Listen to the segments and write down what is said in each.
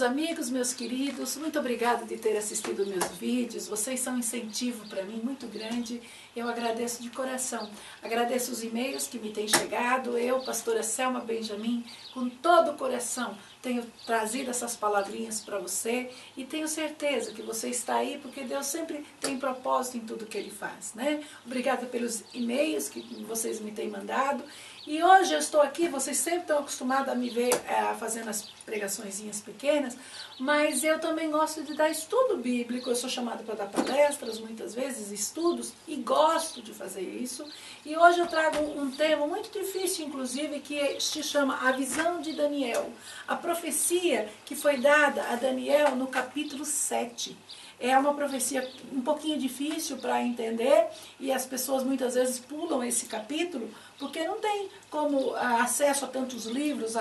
meus amigos, meus queridos, muito obrigada de ter assistido meus vídeos, vocês são um incentivo para mim muito grande, eu agradeço de coração, agradeço os e-mails que me têm chegado, eu, pastora Selma Benjamin, com todo o coração, tenho trazido essas palavrinhas para você e tenho certeza que você está aí porque Deus sempre tem propósito em tudo que Ele faz, né? Obrigada pelos e-mails que vocês me têm mandado. E hoje eu estou aqui, vocês sempre estão acostumados a me ver fazendo as pregaçõezinhas pequenas, mas eu também gosto de dar estudo bíblico, eu sou chamada para dar palestras, muitas vezes, estudos, e gosto de fazer isso. E hoje eu trago um tema muito difícil, inclusive, que se chama A Visão de Daniel, a profecia que foi dada a Daniel no capítulo 7. É uma profecia um pouquinho difícil para entender e as pessoas muitas vezes pulam esse capítulo porque não tem como acesso a tantos livros,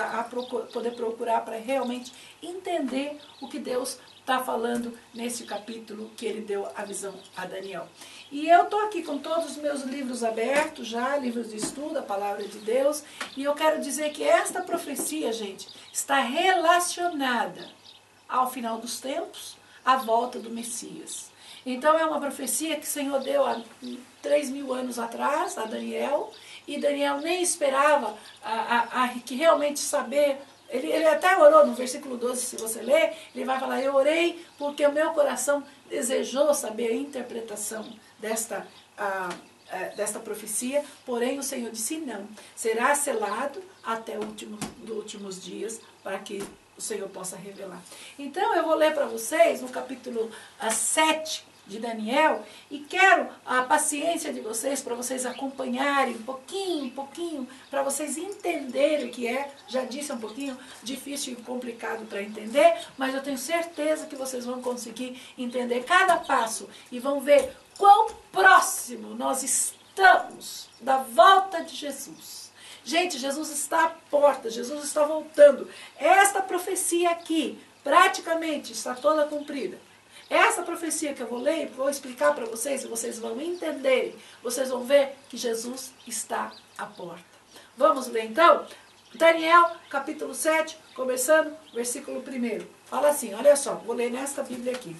poder procurar para realmente entender o que Deus está falando nesse capítulo que ele deu a visão a Daniel. E eu estou aqui com todos os meus livros abertos já, livros de estudo, a palavra de Deus, e eu quero dizer que esta profecia, gente, está relacionada ao final dos tempos, a volta do Messias. Então é uma profecia que o Senhor deu há 3.000 anos atrás a Daniel, e Daniel nem esperava que realmente saber, ele até orou no versículo 12, se você ler, ele vai falar, eu orei porque o meu coração desejou saber a interpretação desta profecia, porém o Senhor disse não, será selado até os últimos dias para que o Senhor possa revelar. Então eu vou ler para vocês no capítulo 7 de Daniel e quero a paciência de vocês para vocês acompanharem um pouquinho, para vocês entenderem o que é, já disse, um pouquinho difícil e complicado para entender, mas eu tenho certeza que vocês vão conseguir entender cada passo e vão ver quão próximo nós estamos da volta de Jesus. Gente, Jesus está à porta, Jesus está voltando. Esta profecia aqui, praticamente, está toda cumprida. Essa profecia que eu vou ler, vou explicar para vocês, e vocês vão entender, vocês vão ver que Jesus está à porta. Vamos ler então? Daniel, capítulo 7, começando, versículo 1. Fala assim, olha só, vou ler nesta Bíblia aqui.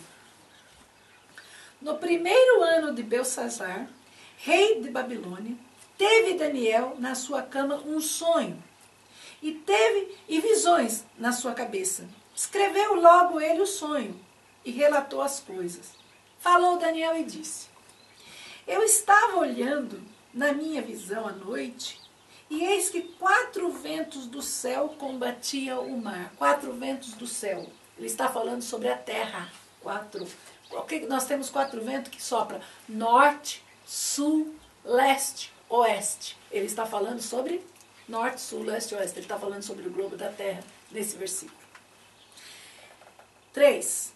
No primeiro ano de Belsassar, rei de Babilônia, teve Daniel na sua cama um sonho e visões na sua cabeça. Escreveu logo ele o sonho e relatou as coisas. Falou Daniel e disse, eu estava olhando na minha visão à noite e eis que 4 ventos do céu combatiam o mar. 4 ventos do céu. Ele está falando sobre a terra. Nós temos 4 ventos que sopram norte, sul, leste, oeste. Ele está falando sobre norte, sul, leste, oeste. Ele está falando sobre o globo da terra nesse versículo. 2.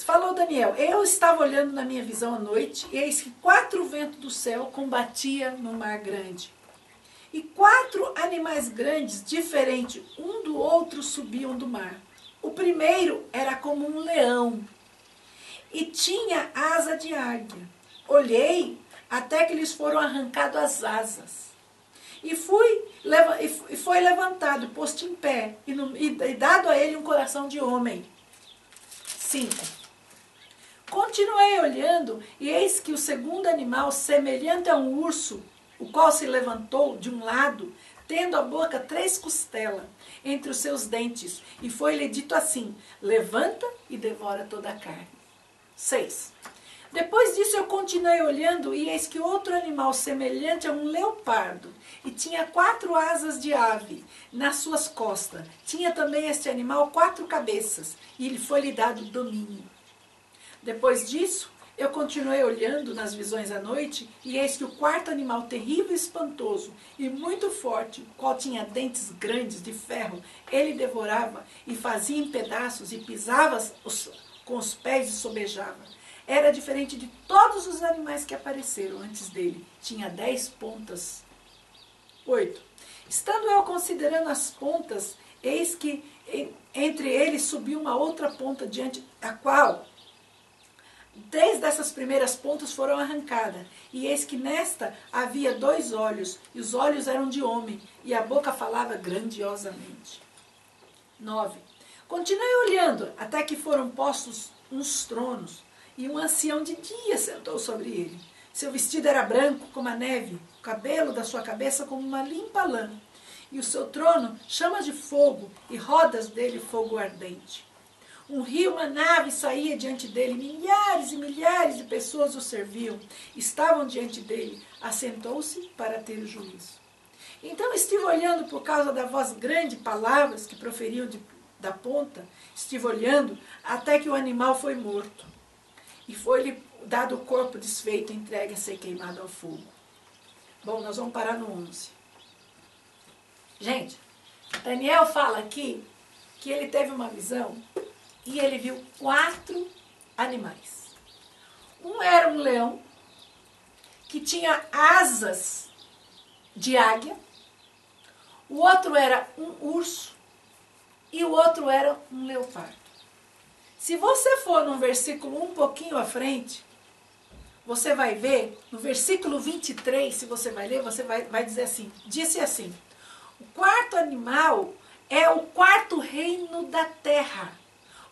Falou Daniel, eu estava olhando na minha visão à noite, e eis que 4 ventos do céu combatia no mar grande. E 4 animais grandes, diferentes um do outro, subiam do mar. O primeiro era como um leão, e tinha asa de águia. Olhei até que lhes foram arrancadas as asas. E foi levantado, posto em pé, e dado a ele um coração de homem. 5. Continuei olhando, e eis que o segundo animal, semelhante a um urso, o qual se levantou de um lado, tendo a boca 3 costelas entre os seus dentes, e foi-lhe dito assim, levanta e devora toda a carne. 6. Depois disso eu continuei olhando, e eis que outro animal semelhante a um leopardo, e tinha 4 asas de ave nas suas costas. Tinha também este animal 4 cabeças, e lhe foi-lhe dado domínio. Depois disso, eu continuei olhando nas visões à noite, e eis que o 4º animal terrível e espantoso, e muito forte, o qual tinha dentes grandes de ferro, ele devorava, e fazia em pedaços, e pisava com os pés e sobejava. Era diferente de todos os animais que apareceram antes dele. Tinha 10 pontas. 8. Estando eu considerando as pontas, eis que entre eles subiu uma outra ponta, diante da qual 3 dessas primeiras pontas foram arrancadas. E eis que nesta havia 2 olhos, e os olhos eram de homem, e a boca falava grandiosamente. 9. Continuei olhando, até que foram postos uns tronos, e um ancião de dia sentou sobre ele. Seu vestido era branco como a neve, o cabelo da sua cabeça como uma limpa lã, e o seu trono chama de fogo, e rodas dele fogo ardente. Um rio, uma nave saía diante dele, milhares e milhares de pessoas o serviam, estavam diante dele, assentou-se para ter o juízo. Então estive olhando por causa da voz grande, palavras que proferiam da ponta, estive olhando até que o animal foi morto, e foi-lhe dado o corpo desfeito, entregue a ser queimado ao fogo. Bom, nós vamos parar no 11. Gente, Daniel fala aqui que ele teve uma visão e ele viu 4 animais. Um era um leão que tinha asas de águia, o outro era um urso e o outro era um leopardo. Se você for no versículo um pouquinho à frente, você vai ver, no versículo 23, se você vai ler, você vai dizer assim, disse assim, o 4º animal é o 4º reino da terra,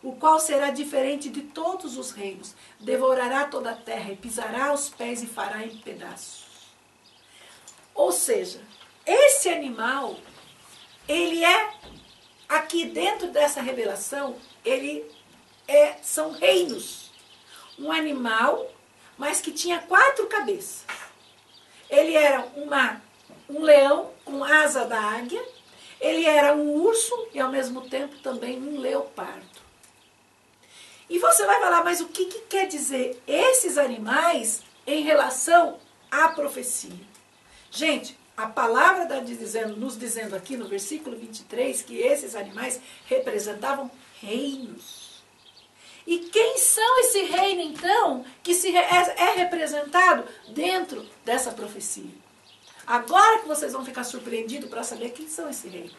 o qual será diferente de todos os reinos, devorará toda a terra e pisará os pés e fará em pedaços. Ou seja, esse animal, ele é, aqui dentro dessa revelação, são reinos. Um animal, mas que tinha 4 cabeças. Ele era um leão com asa da águia, ele era um urso e ao mesmo tempo também um leopardo. E você vai falar, mas o que quer dizer esses animais em relação à profecia? Gente, a palavra está nos dizendo aqui no versículo 23 que esses animais representavam reinos. E quem são esse reino, então, que é representado dentro dessa profecia? Agora que vocês vão ficar surpreendidos para saber quem são esse reino.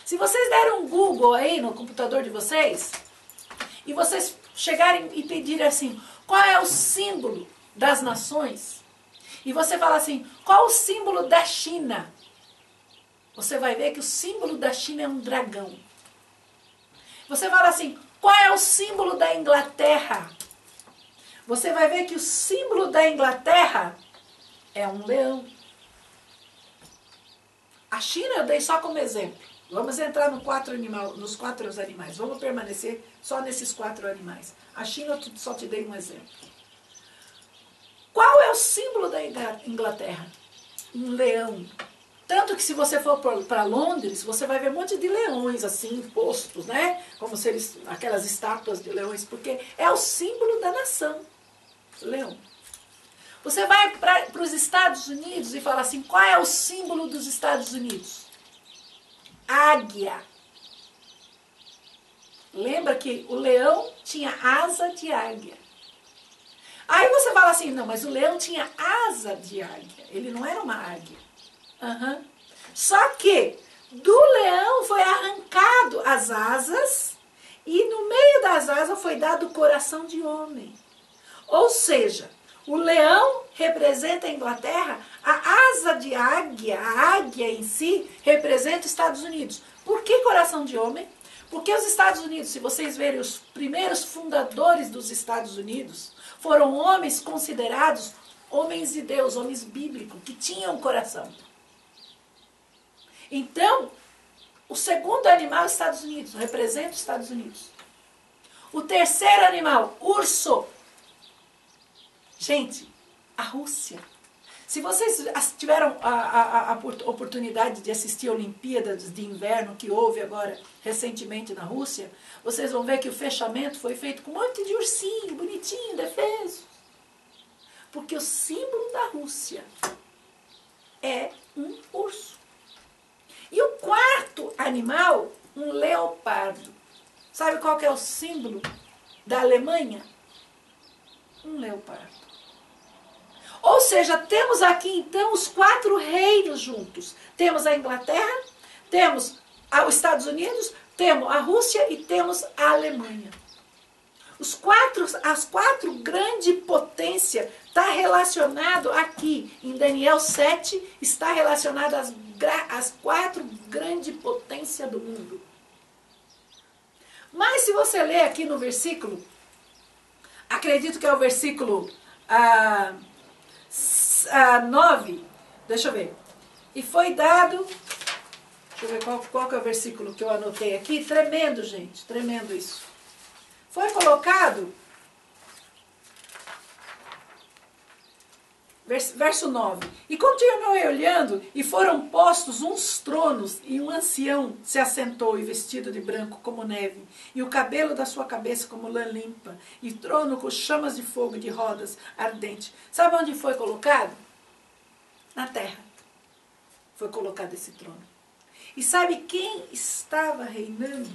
Se vocês derem um Google aí no computador de vocês, e vocês chegarem e pedirem assim, qual é o símbolo das nações? E você fala assim, qual o símbolo da China? Você vai ver que o símbolo da China é um dragão. Você fala assim, qual é o símbolo da Inglaterra? Você vai ver que o símbolo da Inglaterra é um leão. A China eu dei só como exemplo. Vamos entrar nos 4 animais. Vamos permanecer só nesses 4 animais. A China eu só te dei um exemplo. Qual é o símbolo da Inglaterra? Um leão. Tanto que se você for para Londres, você vai ver um monte de leões assim, postos, né? Como se eles, aquelas estátuas de leões, porque é o símbolo da nação. Leão. Você vai para os Estados Unidos e fala assim, qual é o símbolo dos Estados Unidos? Águia. Lembra que o leão tinha asa de águia. Aí você fala assim, não, mas o leão tinha asa de águia. Ele não era uma águia. Uhum. Só que do leão foi arrancado as asas e no meio das asas foi dado o coração de homem. Ou seja, o leão representa a Inglaterra, a asa de águia, a águia em si, representa os Estados Unidos. Por que coração de homem? Porque os Estados Unidos, se vocês verem os primeiros fundadores dos Estados Unidos, foram homens considerados homens de Deus, homens bíblicos, que tinham coração. Então, o segundo animal, Estados Unidos, representa os Estados Unidos. O terceiro animal, urso. Gente, a Rússia. Se vocês tiveram a oportunidade de assistir a Olimpíadas de Inverno que houve agora recentemente na Rússia, vocês vão ver que o fechamento foi feito com um monte de ursinho, bonitinho, defeso. Porque o símbolo da Rússia é um urso. E o 4º animal, um leopardo. Sabe qual que é o símbolo da Alemanha? Um leopardo. Ou seja, temos aqui então os 4 reinos juntos. Temos a Inglaterra, temos os Estados Unidos, temos a Rússia e temos a Alemanha. As 4 grandes potências está relacionado aqui, em Daniel 7, está relacionado às 4 grandes potências do mundo. Mas se você ler aqui no versículo, acredito que é o versículo 9, deixa eu ver. E foi dado, deixa eu ver qual que é o versículo que eu anotei aqui, tremendo, gente, tremendo isso. Foi colocado, verso 9, e continuei olhando, e foram postos uns tronos, e um ancião se assentou, e vestido de branco como neve, e o cabelo da sua cabeça como lã limpa, e trono com chamas de fogo e de rodas ardentes. Sabe onde foi colocado? Na terra. Foi colocado esse trono. E sabe quem estava reinando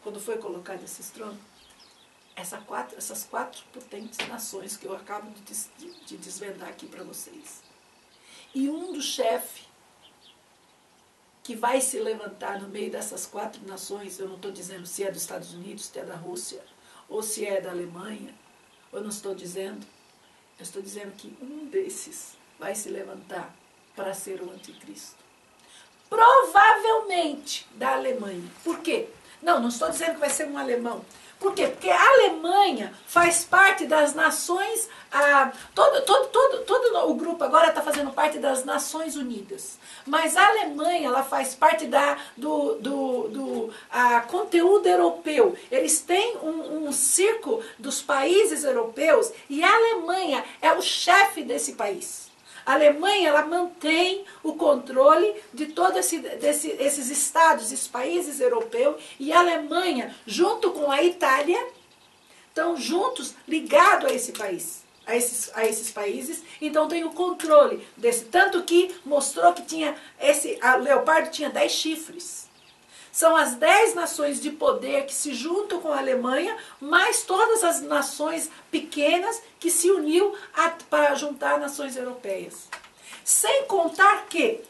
quando foi colocado esses tronos? Essas quatro potentes nações que eu acabo de desvendar aqui para vocês. E um dos chefes que vai se levantar no meio dessas quatro nações, eu não estou dizendo se é dos Estados Unidos, se é da Rússia, ou se é da Alemanha, eu não estou dizendo, eu estou dizendo que um desses vai se levantar para ser o anticristo. Provavelmente da Alemanha. Por quê? Não estou dizendo que vai ser um alemão. Por quê? Porque a Alemanha faz parte das nações, todo o grupo agora está fazendo parte das Nações Unidas. Mas a Alemanha, ela faz parte do conteúdo europeu. Eles têm um círculo dos países europeus e a Alemanha é o chefe desse país. A Alemanha, ela mantém o controle de todos esses estados, esses países europeus, e a Alemanha, junto com a Itália, estão juntos, ligados a esse país, a esses países, então tem o controle desse, tanto que mostrou que a leopardo tinha 10 chifres. São as 10 nações de poder que se juntam com a Alemanha, mais todas as nações pequenas que se uniu para juntar nações europeias. Sem contar que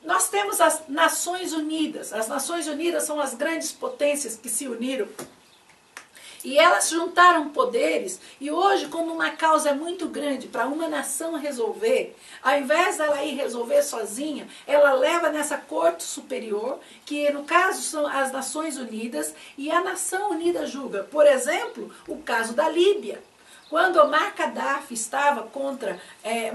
nós temos as Nações Unidas. As Nações Unidas são as grandes potências que se uniram. E elas juntaram poderes, e hoje, quando uma causa é muito grande para uma nação resolver, ao invés dela ir resolver sozinha, ela leva nessa corte superior, que no caso são as Nações Unidas, e a Nação Unida julga. Por exemplo, o caso da Líbia. Quando Omar Gaddafi estava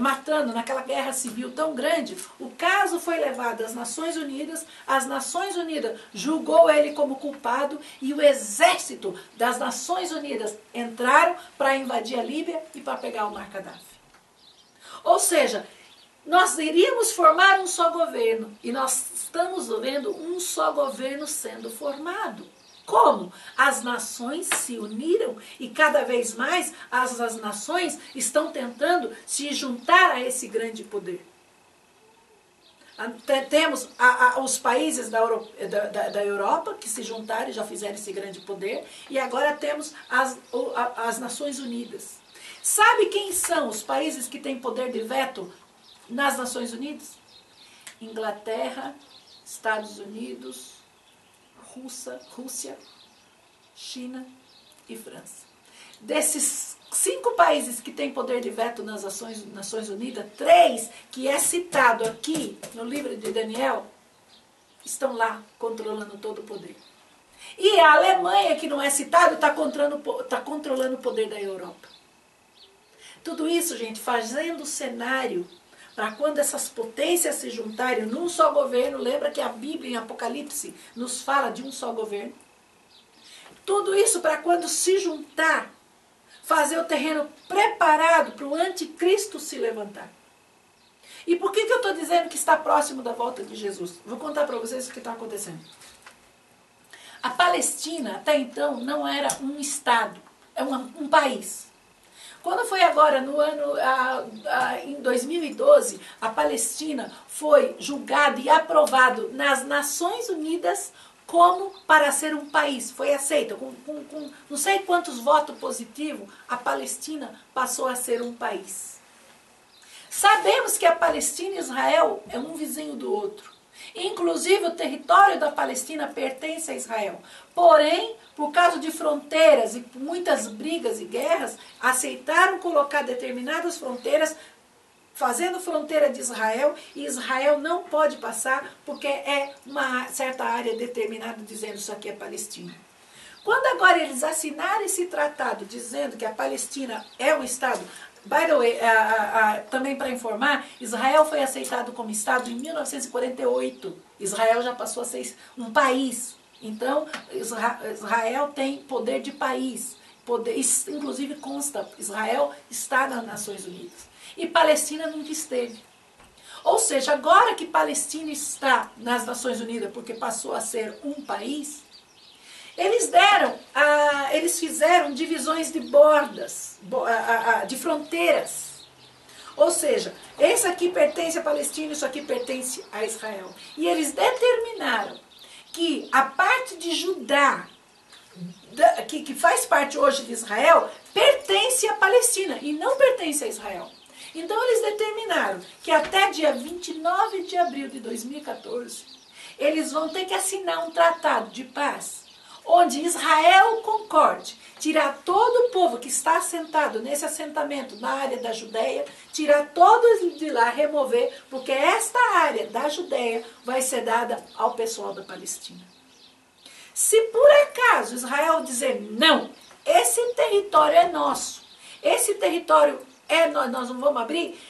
matando naquela guerra civil tão grande, o caso foi levado às Nações Unidas, as Nações Unidas julgou ele como culpado e o exército das Nações Unidas entraram para invadir a Líbia e para pegar Omar Gaddafi. Ou seja, nós iríamos formar um só governo e nós estamos vendo um só governo sendo formado. Como? As nações se uniram e cada vez mais as nações estão tentando se juntar a esse grande poder. Temos os países da Europa que se juntaram e já fizeram esse grande poder, e agora temos as Nações Unidas. Sabe quem são os países que têm poder de veto nas Nações Unidas? Inglaterra, Estados Unidos, Rússia, China e França. Desses 5 países que têm poder de veto nas Nações Unidas, 3 que é citado aqui no livro de Daniel, estão lá controlando todo o poder. E a Alemanha, que não é citado, está controlando o poder da Europa. Tudo isso, gente, fazendo o cenário para quando essas potências se juntarem num só governo. Lembra que a Bíblia em Apocalipse nos fala de um só governo? Tudo isso para quando se juntar, fazer o terreno preparado para o anticristo se levantar. E por que eu estou dizendo que está próximo da volta de Jesus? Vou contar para vocês o que está acontecendo. A Palestina, até então, não era um estado, é um país. Quando foi agora, em 2012, a Palestina foi julgada e aprovado nas Nações Unidas como para ser um país. Foi aceita. Com não sei quantos votos positivos, a Palestina passou a ser um país. Sabemos que a Palestina e Israel é um vizinho do outro. Inclusive, o território da Palestina pertence a Israel. Porém, por causa de fronteiras e por muitas brigas e guerras, aceitaram colocar determinadas fronteiras fazendo fronteira de Israel, e Israel não pode passar porque é uma certa área determinada dizendo isso aqui é Palestina. Quando agora eles assinarem esse tratado dizendo que a Palestina é um Estado, by the way, também para informar, Israel foi aceitado como Estado em 1948. Israel já passou a ser um país. Então, Israel tem poder de país. Poder, inclusive consta, Israel está nas Nações Unidas. E Palestina nunca esteve. Ou seja, agora que Palestina está nas Nações Unidas, porque passou a ser um país, eles fizeram divisões de bordas, de fronteiras. Ou seja, esse aqui pertence a Palestina, isso aqui pertence a Israel. E eles determinaram que a parte de Judá, que faz parte hoje de Israel, pertence à Palestina e não pertence a Israel. Então eles determinaram que até dia 29 de abril de 2014, eles vão ter que assinar um tratado de paz, onde Israel concorde tirar todo o povo que está assentado nesse assentamento na área da Judéia, tirar todos de lá, remover, porque esta área da Judéia vai ser dada ao pessoal da Palestina. Se por acaso Israel dizer não, esse território é nosso, esse território nós não vamos abrir,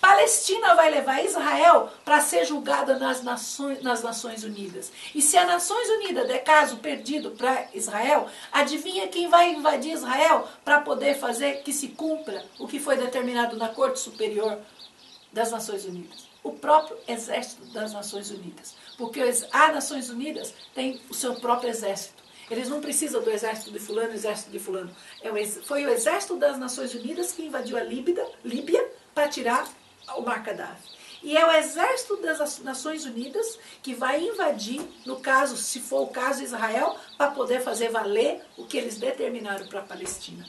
Palestina vai levar Israel para ser julgada nas Nações Unidas. E se as Nações Unidas der caso perdido para Israel, adivinha quem vai invadir Israel para poder fazer que se cumpra o que foi determinado na Corte Superior das Nações Unidas? O próprio exército das Nações Unidas. Porque as Nações Unidas têm o seu próprio exército. Eles não precisam do exército de fulano, exército de fulano. Foi o exército das Nações Unidas que invadiu a Líbia para tirar o Mar Gaddafi. E é o exército das Nações Unidas que vai invadir, no caso, se for o caso, Israel, para poder fazer valer o que eles determinaram para a Palestina.